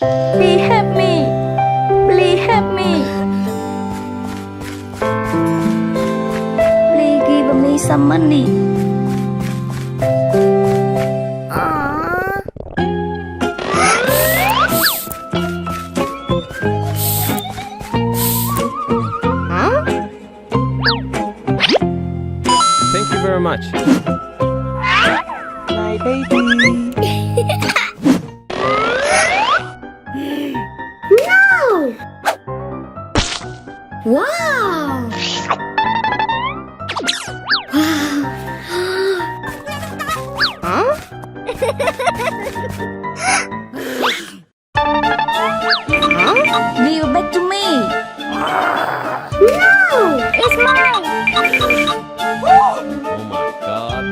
Please help me. Please help me. Please give me some money. Thank you very much. My baby. No! Wow! Huh? Give it back to me. No! It's mine! Oh my god.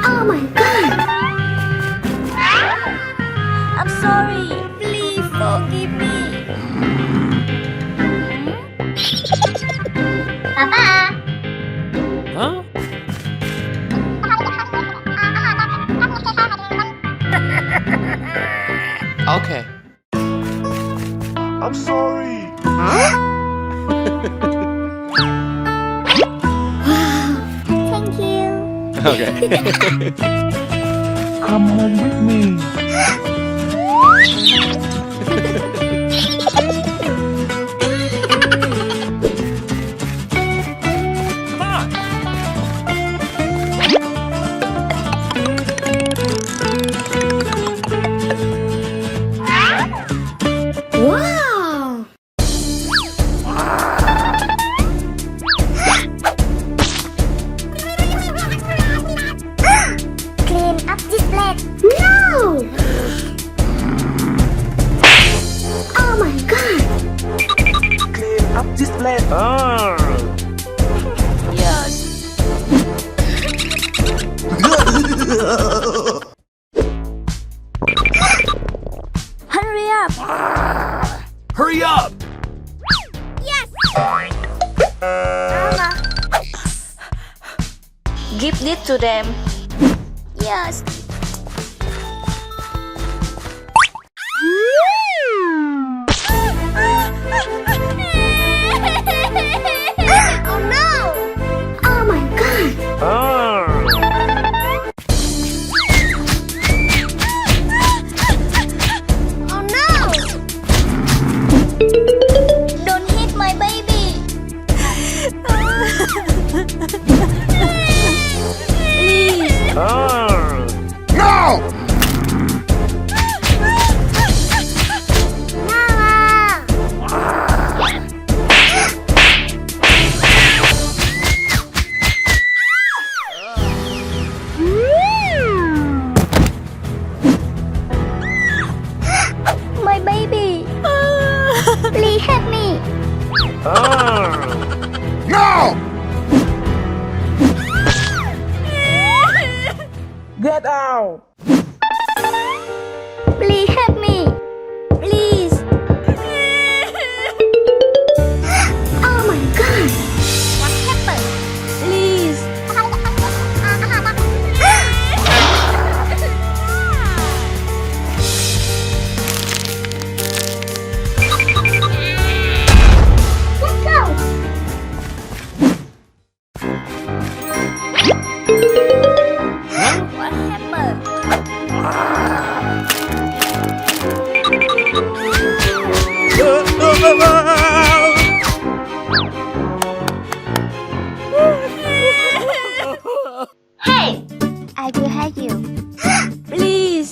Oh my god! I'm sorry. Please forgive me. Papa! Huh? Okay. I'm sorry. Thank you. Okay. Come home with me. Come on. Wow! Clean up this plate. No! Oh my god! Clean up this plate. Yes. Hurry up! Hurry up! Yes! Mama. Give it to them. Yes. Oh no! Oh my god! Oh no! Don't hit my baby! Please! No! Mama! My baby! Please help me! No! Get out! Please help me! Please! Oh my god! What happened? Please! Let's go! What happened? Hey! I will help you. Please!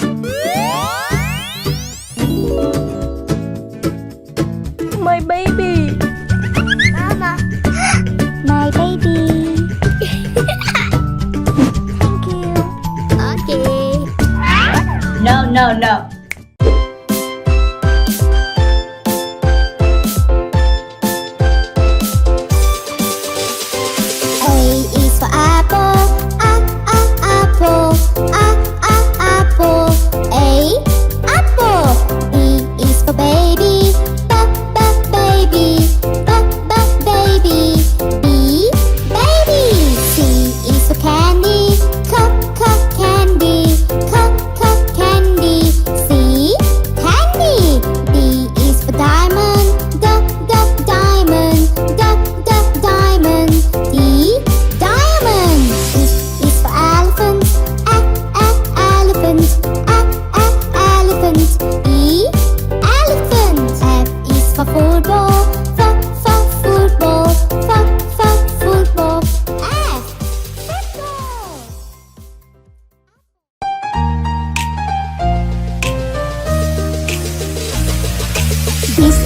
My baby! Mama! My baby! Thank you. Okay. No, no, no. A is for apple, apple, apple. A, apple. B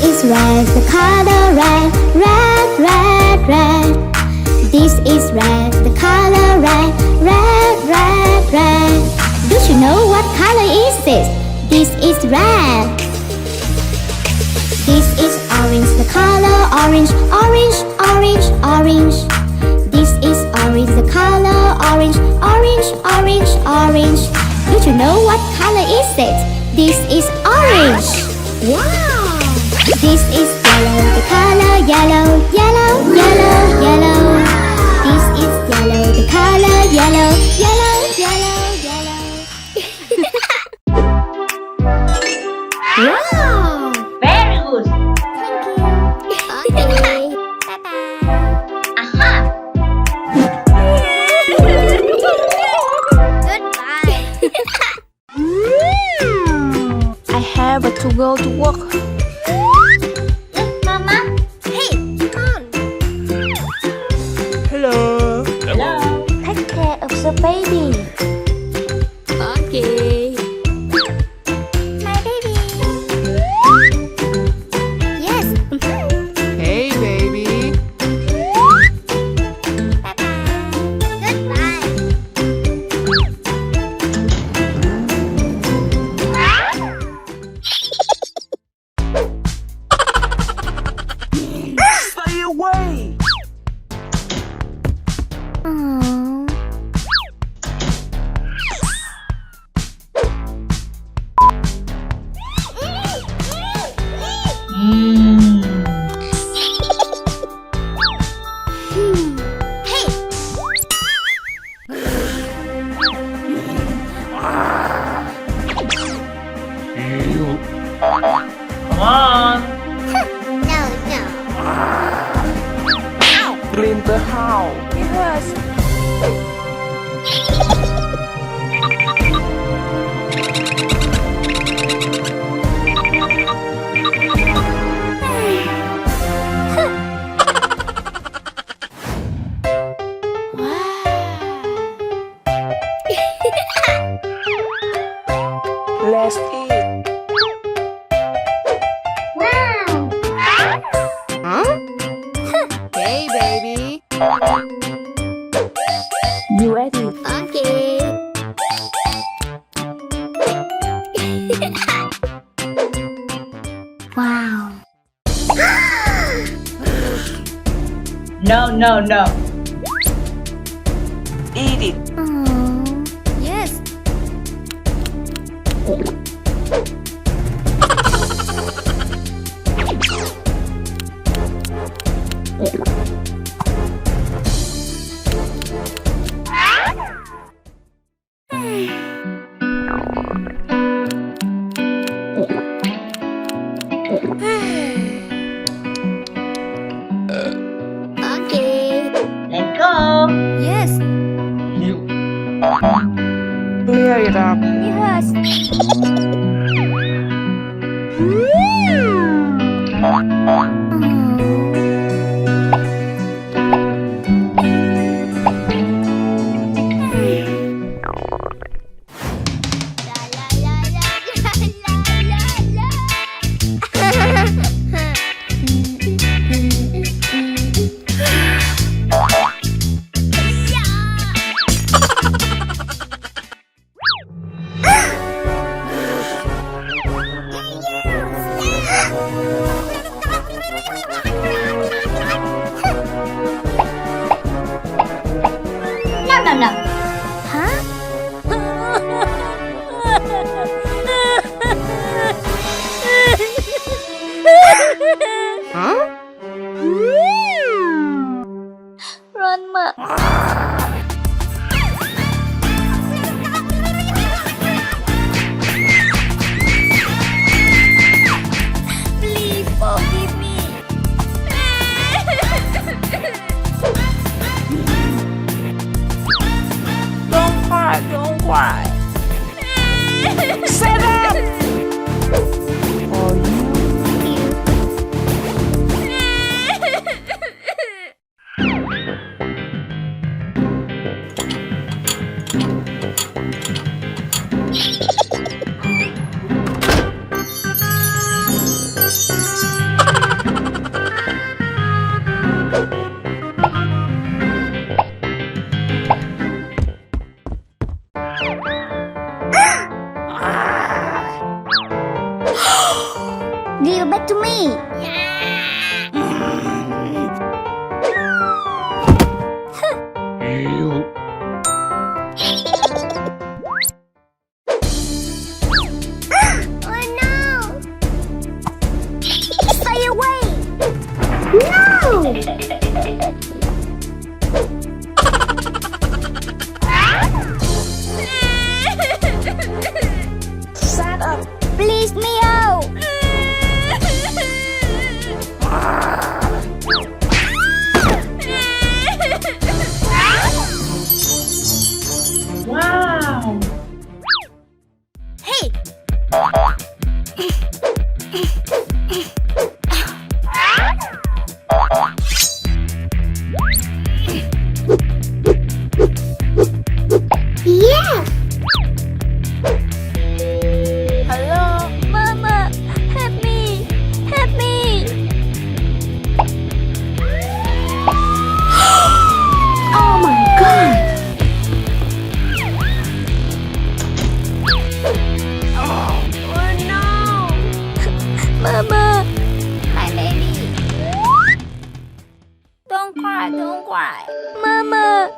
is red, the color red, red, red, red. This is red, the color red, red, red, red. Do you know what color is this? This is red. This is orange, the color orange, orange, orange, orange. This is orange, the color orange, orange, orange, orange. Do you know what color is it? This is orange. Wow! This is yellow, the color yellow, yellow, yellow, yellow. This is yellow, the color yellow, yellow, yellow, yellow. Wow! Very good. Thank you. Okay. Aha. I have to go to work. Look, Mama. Hey, come on. Hello. Hello. Take care of the baby. Okay. My baby. Yes. Hey, baby. Goodbye. Stay away. Aww. Hey. Come on. No, no. Clean the house. Yes. Let's eat. Wow. Hey, baby. You ready? Okay. Wow. No, no, no. Eat it. Aww. Yes. Okay. Let's go. Yes. Clear it up. Yes. No, no, no. Huh? Huh? Run, Ma. Please forgive me. Give it back to me. Oh no! Stay away! No! Shut up. Please, Mio! Wow. Hey! Yeah! Hello, Mama, help me, help me. Oh my god! Oh no, Mama, My baby! don't cry, Mama.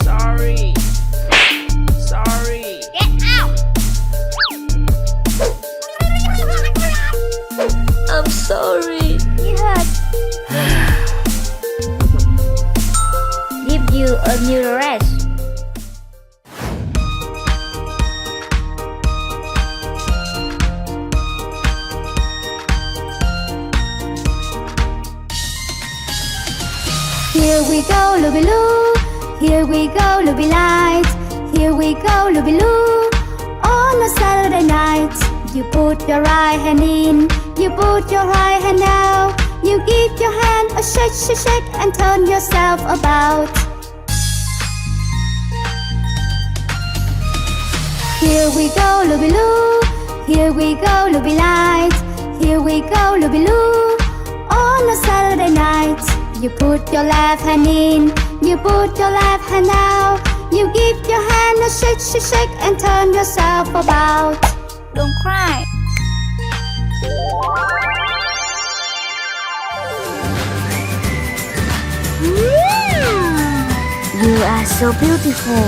Sorry. Sorry. Get out! I'm sorry. You hurt. Give you a new rest. Here we go, Looby Loo. Here we go, Looby Light. Here we go, Looby Loo. On a Saturday night, you put your right hand in, you put your right hand out. You give your hand a shake, shake, shake, and turn yourself about. Here we go, Looby Loo. Here we go, Looby Light. Here we go, Looby Loo. On a Saturday night, you put your left hand in, you put your left hand out. You give your hand a shake, shake, shake, and turn yourself about. Don't cry. You are so beautiful.